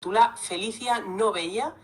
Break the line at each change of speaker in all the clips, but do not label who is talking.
Titula Felicia no veía,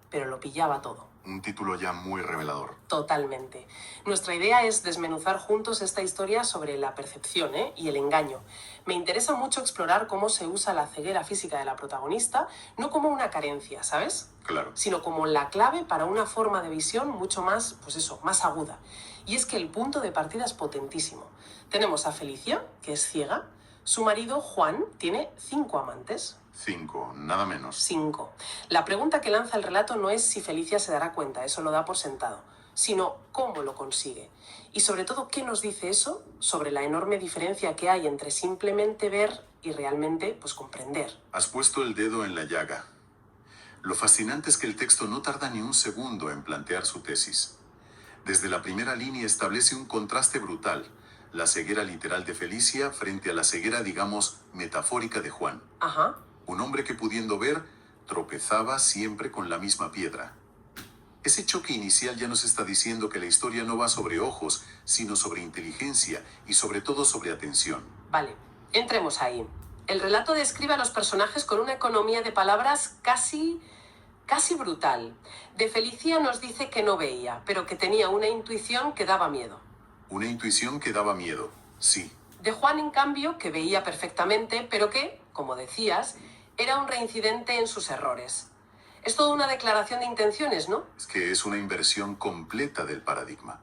pero lo pillaba todo.
Un título ya muy revelador.
Totalmente. Nuestra idea es desmenuzar juntos esta historia sobre la percepción, y el engaño. Me interesa mucho explorar cómo se usa la ceguera física de la protagonista, no como una carencia, ¿sabes?
Claro.
Sino como la clave para una forma de visión mucho más, más aguda. Y es que el punto de partida es potentísimo. Tenemos a Felicia, que es ciega. Su marido, Juan, tiene 5 amantes.
5, nada menos.
5. La pregunta que lanza el relato no es si Felicia se dará cuenta, eso lo da por sentado, sino cómo lo consigue. Y sobre todo, ¿qué nos dice eso sobre la enorme diferencia que hay entre simplemente ver y realmente, comprender?
Has puesto el dedo en la llaga. Lo fascinante es que el texto no tarda ni un segundo en plantear su tesis. Desde la primera línea establece un contraste brutal: la ceguera literal de Felicia frente a la ceguera, digamos, metafórica de Juan.
Ajá.
Un hombre que, pudiendo ver, tropezaba siempre con la misma piedra. Ese choque inicial ya nos está diciendo que la historia no va sobre ojos, sino sobre inteligencia y sobre todo sobre atención.
Vale, entremos ahí. El relato describe a los personajes con una economía de palabras casi brutal. De Felicia nos dice que no veía, pero que tenía una intuición que daba miedo.
Una intuición que daba miedo, sí.
De Juan, en cambio, que veía perfectamente, pero que, como decías, era un reincidente en sus errores. Es toda una declaración de intenciones, ¿no?
Es que es una inversión completa del paradigma.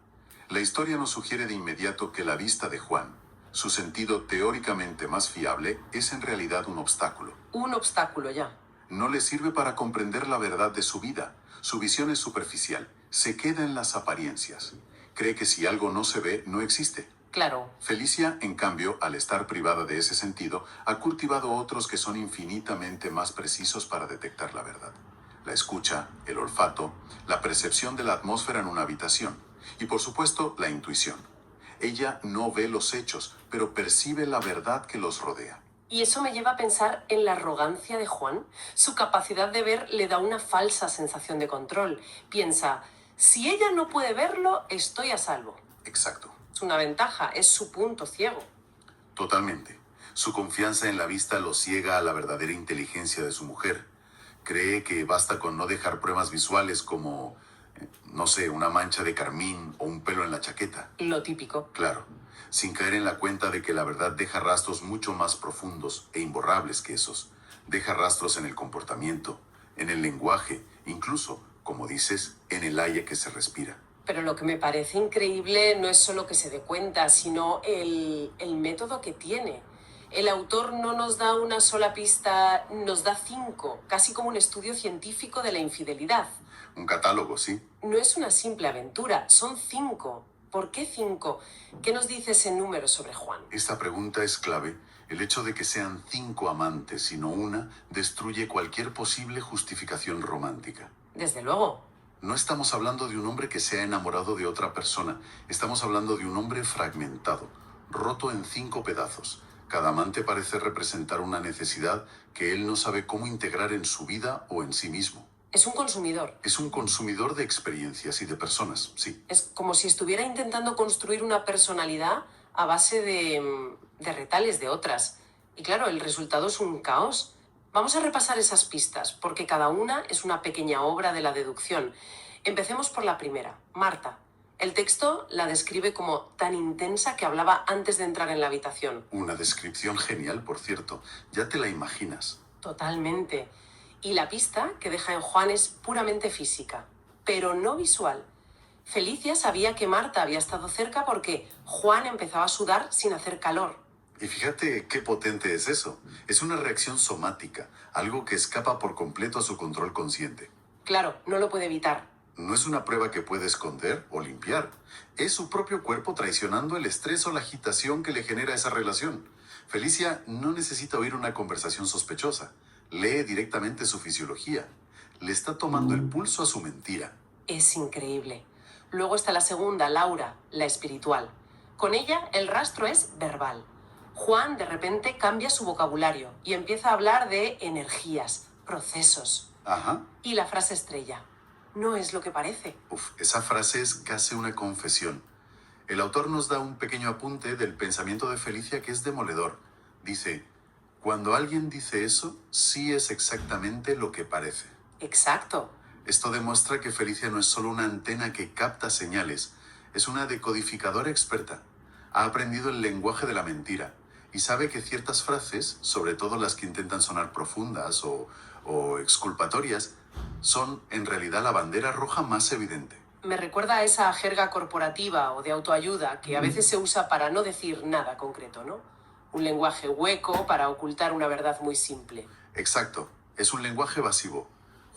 La historia nos sugiere de inmediato que la vista de Juan, su sentido teóricamente más fiable, es en realidad un obstáculo.
Un obstáculo ya.
No le sirve para comprender la verdad de su vida. Su visión es superficial, se queda en las apariencias. Cree que si algo no se ve, no existe.
Claro.
Felicia, en cambio, al estar privada de ese sentido, ha cultivado otros que son infinitamente más precisos para detectar la verdad. La escucha, el olfato, la percepción de la atmósfera en una habitación y, por supuesto, la intuición. Ella no ve los hechos, pero percibe la verdad que los rodea.
Y eso me lleva a pensar en la arrogancia de Juan. Su capacidad de ver le da una falsa sensación de control. Piensa, si ella no puede verlo, estoy a salvo.
Exacto.
Es una ventaja, es su punto ciego.
Totalmente. Su confianza en la vista lo ciega a la verdadera inteligencia de su mujer. Cree que basta con no dejar pruebas visuales como, no sé, una mancha de carmín o un pelo en la chaqueta.
Lo típico.
Claro, sin caer en la cuenta de que la verdad deja rastros mucho más profundos e imborrables que esos. Deja rastros en el comportamiento, en el lenguaje, incluso, como dices, en el aire que se respira.
Pero lo que me parece increíble no es solo que se dé cuenta, sino el método que tiene. El autor no nos da una sola pista, nos da 5, casi como un estudio científico de la infidelidad.
Un catálogo, sí.
No es una simple aventura, son 5. ¿Por qué 5? ¿Qué nos dice ese número sobre Juan?
Esta pregunta es clave. El hecho de que sean 5 amantes y no una destruye cualquier posible justificación romántica.
Desde luego.
No estamos hablando de un hombre que se ha enamorado de otra persona. Estamos hablando de un hombre fragmentado, roto en 5 pedazos. Cada amante parece representar una necesidad que él no sabe cómo integrar en su vida o en sí mismo.
Es un consumidor.
Es un consumidor de experiencias y de personas, sí.
Es como si estuviera intentando construir una personalidad a base de retales de otras. Y claro, el resultado es un caos. Vamos a repasar esas pistas, porque cada una es una pequeña obra de la deducción. Empecemos por la primera, Marta. El texto la describe como tan intensa que hablaba antes de entrar en la habitación.
Una descripción genial, por cierto. Ya te la imaginas.
Totalmente. Y la pista que deja en Juan es puramente física, pero no visual. Felicia sabía que Marta había estado cerca porque Juan empezaba a sudar sin hacer calor.
Y fíjate qué potente es eso. Es una reacción somática, algo que escapa por completo a su control consciente.
Claro, no lo puede evitar.
No es una prueba que puede esconder o limpiar. Es su propio cuerpo traicionando el estrés o la agitación que le genera esa relación. Felicia no necesita oír una conversación sospechosa. Lee directamente su fisiología. Le está tomando el pulso a su mentira.
Es increíble. Luego está la segunda, Laura, la espiritual. Con ella el rastro es verbal. Juan de repente cambia su vocabulario y empieza a hablar de energías, procesos.
Ajá.
Y la frase estrella: no es lo que parece.
Esa frase es casi una confesión. El autor nos da un pequeño apunte del pensamiento de Felicia que es demoledor. Dice: Cuando alguien dice eso, sí es exactamente lo que parece.
Exacto.
Esto demuestra que Felicia no es solo una antena que capta señales, es una decodificadora experta. Ha aprendido el lenguaje de la mentira y sabe que ciertas frases, sobre todo las que intentan sonar profundas o exculpatorias, son en realidad la bandera roja más evidente.
Me recuerda a esa jerga corporativa o de autoayuda que a veces se usa para no decir nada concreto, ¿no? Un lenguaje hueco para ocultar una verdad muy simple.
Exacto, es un lenguaje evasivo.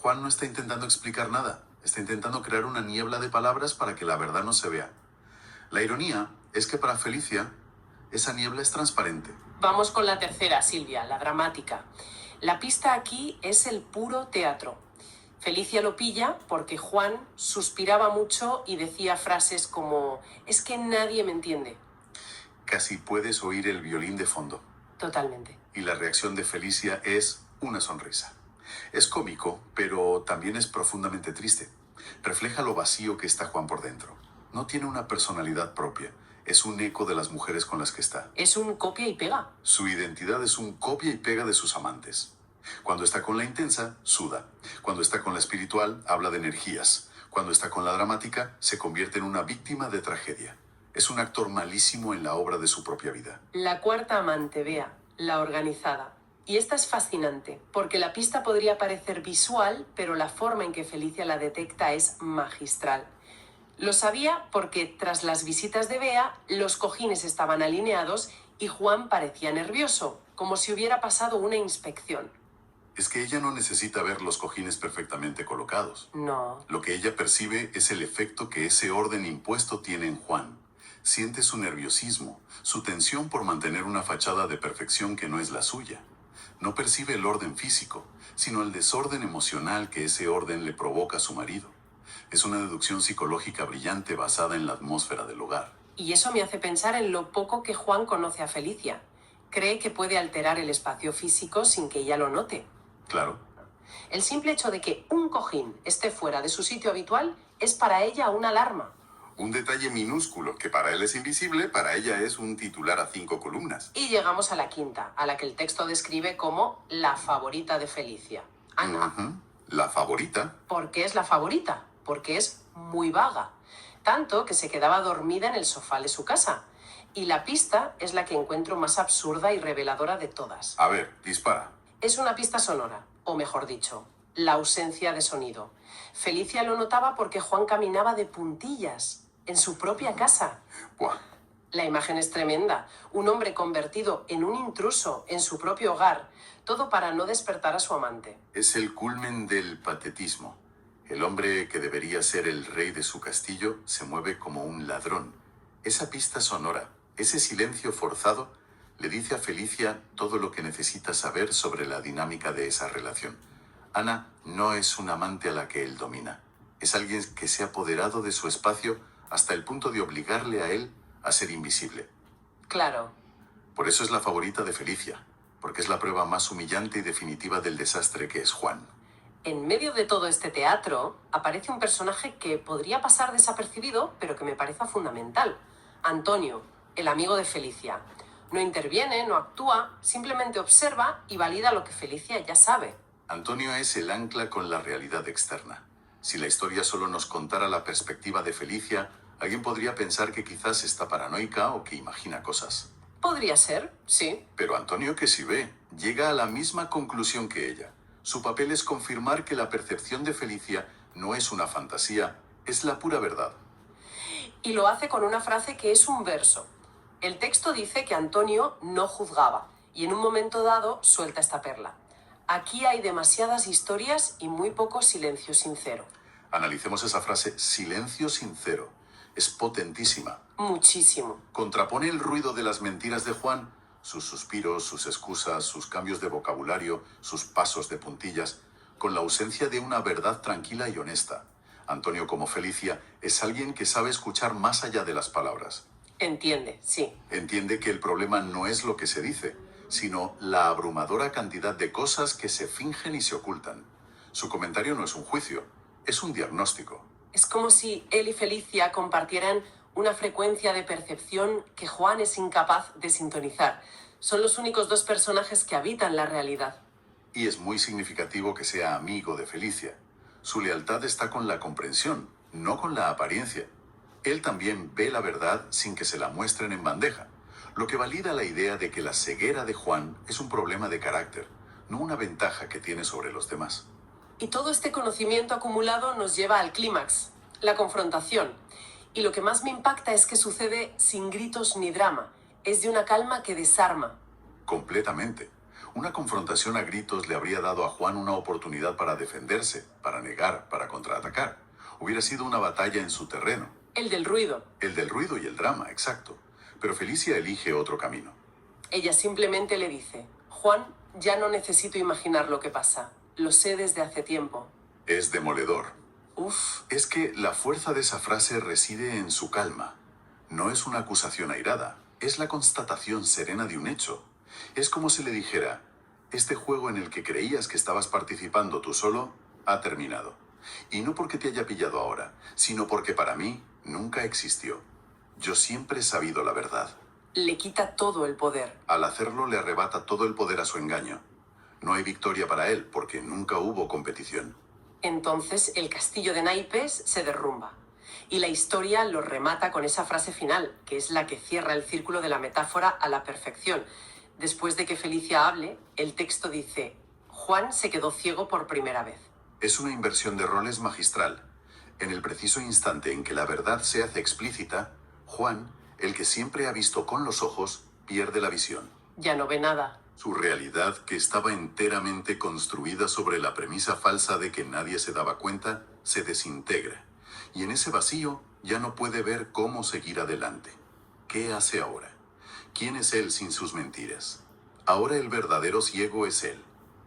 Juan no está intentando explicar nada, está intentando crear una niebla de palabras para que la verdad no se vea. La ironía es que para Felicia, esa niebla es transparente.
Vamos con la tercera, Silvia, la dramática. La pista aquí es el puro teatro. Felicia lo pilla porque Juan suspiraba mucho y decía frases como «es que nadie me entiende».
Casi puedes oír el violín de fondo.
Totalmente.
Y la reacción de Felicia es una sonrisa. Es cómico, pero también es profundamente triste. Refleja lo vacío que está Juan por dentro. No tiene una personalidad propia. Es un eco de las mujeres con las que está.
Es un copia y pega.
Su identidad es un copia y pega de sus amantes. Cuando está con la intensa, suda. Cuando está con la espiritual, habla de energías. Cuando está con la dramática, se convierte en una víctima de tragedia. Es un actor malísimo en la obra de su propia vida.
La cuarta amante, Bea, la organizada. Y esta es fascinante, porque la pista podría parecer visual, pero la forma en que Felicia la detecta es magistral. Lo sabía porque tras las visitas de Bea, los cojines estaban alineados y Juan parecía nervioso, como si hubiera pasado una inspección.
Es que ella no necesita ver los cojines perfectamente colocados.
No.
Lo que ella percibe es el efecto que ese orden impuesto tiene en Juan. Siente su nerviosismo, su tensión por mantener una fachada de perfección que no es la suya. No percibe el orden físico, sino el desorden emocional que ese orden le provoca a su marido. Es una deducción psicológica brillante basada en la atmósfera del hogar.
Y eso me hace pensar en lo poco que Juan conoce a Felicia. Cree que puede alterar el espacio físico sin que ella lo note.
Claro.
El simple hecho de que un cojín esté fuera de su sitio habitual es para ella una alarma.
Un detalle minúsculo que para él es invisible, para ella es un titular a 5 columnas.
Y llegamos a la quinta, a la que el texto describe como la favorita de Felicia. Ana.
Ujú. La favorita.
¿Por qué es la favorita? Porque es muy vaga. Tanto que se quedaba dormida en el sofá de su casa. Y la pista es la que encuentro más absurda y reveladora de todas.
A ver, dispara.
Es una pista sonora, o mejor dicho, la ausencia de sonido. Felicia lo notaba porque Juan caminaba de puntillas, en su propia casa.
Buah.
La imagen es tremenda. Un hombre convertido en un intruso en su propio hogar, todo para no despertar a su amante.
Es el culmen del patetismo. El hombre que debería ser el rey de su castillo se mueve como un ladrón. Esa pista sonora, ese silencio forzado, le dice a Felicia todo lo que necesita saber sobre la dinámica de esa relación. Ana no es una amante a la que él domina. Es alguien que se ha apoderado de su espacio hasta el punto de obligarle a él a ser invisible.
Claro.
Por eso es la favorita de Felicia, porque es la prueba más humillante y definitiva del desastre que es Juan.
En medio de todo este teatro, aparece un personaje que podría pasar desapercibido, pero que me parece fundamental. Antonio, el amigo de Felicia. No interviene, no actúa, simplemente observa y valida lo que Felicia ya sabe.
Antonio es el ancla con la realidad externa. Si la historia solo nos contara la perspectiva de Felicia, alguien podría pensar que quizás está paranoica o que imagina cosas.
Podría ser, sí.
Pero Antonio, que si ve, llega a la misma conclusión que ella. Su papel es confirmar que la percepción de Felicia no es una fantasía, es la pura verdad.
Y lo hace con una frase que es un verso. El texto dice que Antonio no juzgaba y en un momento dado suelta esta perla. Aquí hay demasiadas historias y muy poco silencio sincero.
Analicemos esa frase, silencio sincero. Es potentísima.
Muchísimo.
Contrapone el ruido de las mentiras de Juan, sus suspiros, sus excusas, sus cambios de vocabulario, sus pasos de puntillas, con la ausencia de una verdad tranquila y honesta. Antonio, como Felicia, es alguien que sabe escuchar más allá de las palabras.
Entiende, sí.
Entiende que el problema no es lo que se dice, sino la abrumadora cantidad de cosas que se fingen y se ocultan. Su comentario no es un juicio, es un diagnóstico.
Es como si él y Felicia compartieran una frecuencia de percepción que Juan es incapaz de sintonizar. Son los únicos dos personajes que habitan la realidad.
Y es muy significativo que sea amigo de Felicia. Su lealtad está con la comprensión, no con la apariencia. Él también ve la verdad sin que se la muestren en bandeja, lo que valida la idea de que la ceguera de Juan es un problema de carácter, no una ventaja que tiene sobre los demás.
Y todo este conocimiento acumulado nos lleva al clímax, la confrontación. Y lo que más me impacta es que sucede sin gritos ni drama. Es de una calma que desarma.
Completamente. Una confrontación a gritos le habría dado a Juan una oportunidad para defenderse, para negar, para contraatacar. Hubiera sido una batalla en su terreno.
El del ruido.
El del ruido y el drama, exacto. Pero Felicia elige otro camino.
Ella simplemente le dice: Juan, ya no necesito imaginar lo que pasa. Lo sé desde hace tiempo.
Es demoledor.
Uf,
Es que la fuerza de esa frase reside en su calma. No es una acusación airada, es la constatación serena de un hecho. Es como si le dijera: este juego en el que creías que estabas participando tú solo, ha terminado. Y no porque te haya pillado ahora, sino porque para mí nunca existió. Yo siempre he sabido la verdad.
le quita todo el poder.
Al hacerlo le arrebata todo el poder a su engaño. No hay victoria para él porque nunca hubo competición.
Entonces el castillo de naipes se derrumba. Y la historia lo remata con esa frase final, que es la que cierra el círculo de la metáfora a la perfección. Después de que Felicia hable, el texto dice: Juan se quedó ciego por primera vez.
Es una inversión de roles magistral. En el preciso instante en que la verdad se hace explícita, Juan, el que siempre ha visto con los ojos, pierde la visión.
Ya no ve nada.
Su realidad, que estaba enteramente construida sobre la premisa falsa de que nadie se daba cuenta, se desintegra. Y en ese vacío ya no puede ver cómo seguir adelante. ¿Qué hace ahora? ¿Quién es él sin sus mentiras? Ahora el verdadero ciego es él.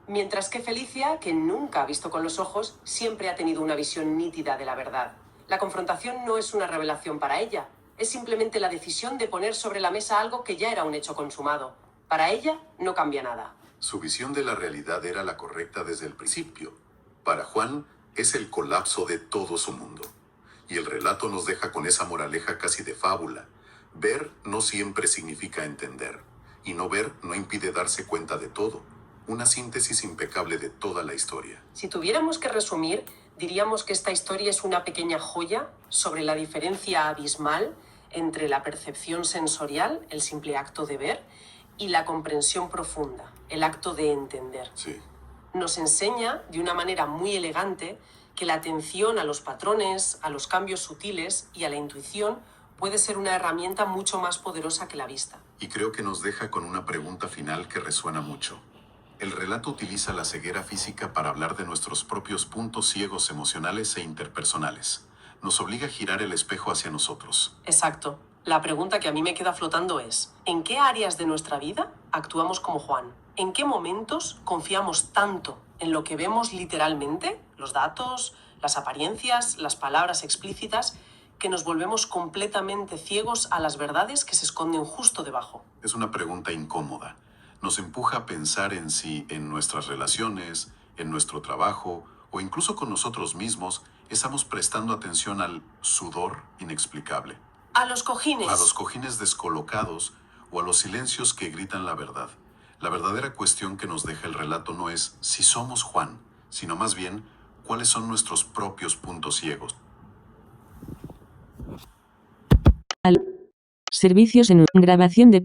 Mientras que Felicia, que nunca ha visto con los ojos, siempre ha tenido una visión nítida de la verdad. La confrontación no es una revelación para ella, es simplemente la decisión de poner sobre la mesa algo que ya era un hecho consumado. Para ella no cambia nada.
Su visión de la realidad era la correcta desde el principio. Para Juan es el colapso de todo su mundo. Y el relato nos deja con esa moraleja casi de fábula. Ver no siempre significa entender. Y no ver no impide darse cuenta de todo. Una síntesis impecable de toda la historia.
Si tuviéramos que resumir, diríamos que esta historia es una pequeña joya sobre la diferencia abismal entre la percepción sensorial, el simple acto de ver, y la comprensión profunda, el acto de entender.
Sí.
Nos enseña, de una manera muy elegante, que la atención a los patrones, a los cambios sutiles y a la intuición puede ser una herramienta mucho más poderosa que la vista.
Y creo que nos deja con una pregunta final que resuena mucho. El relato utiliza la ceguera física para hablar de nuestros propios puntos ciegos emocionales e interpersonales. Nos obliga a girar el espejo hacia nosotros.
Exacto. La pregunta que a mí me queda flotando es: ¿en qué áreas de nuestra vida actuamos como Juan? ¿En qué momentos confiamos tanto en lo que vemos literalmente, los datos, las apariencias, las palabras explícitas, que nos volvemos completamente ciegos a las verdades que se esconden justo debajo?
Es una pregunta incómoda. Nos empuja a pensar en si en nuestras relaciones, en nuestro trabajo o incluso con nosotros mismos estamos prestando atención al sudor inexplicable,
A los cojines.
a los cojines descolocados o a los silencios que gritan la verdad. La verdadera cuestión que nos deja el relato no es si somos Juan, sino más bien cuáles son nuestros propios puntos ciegos.
Servicios en grabación de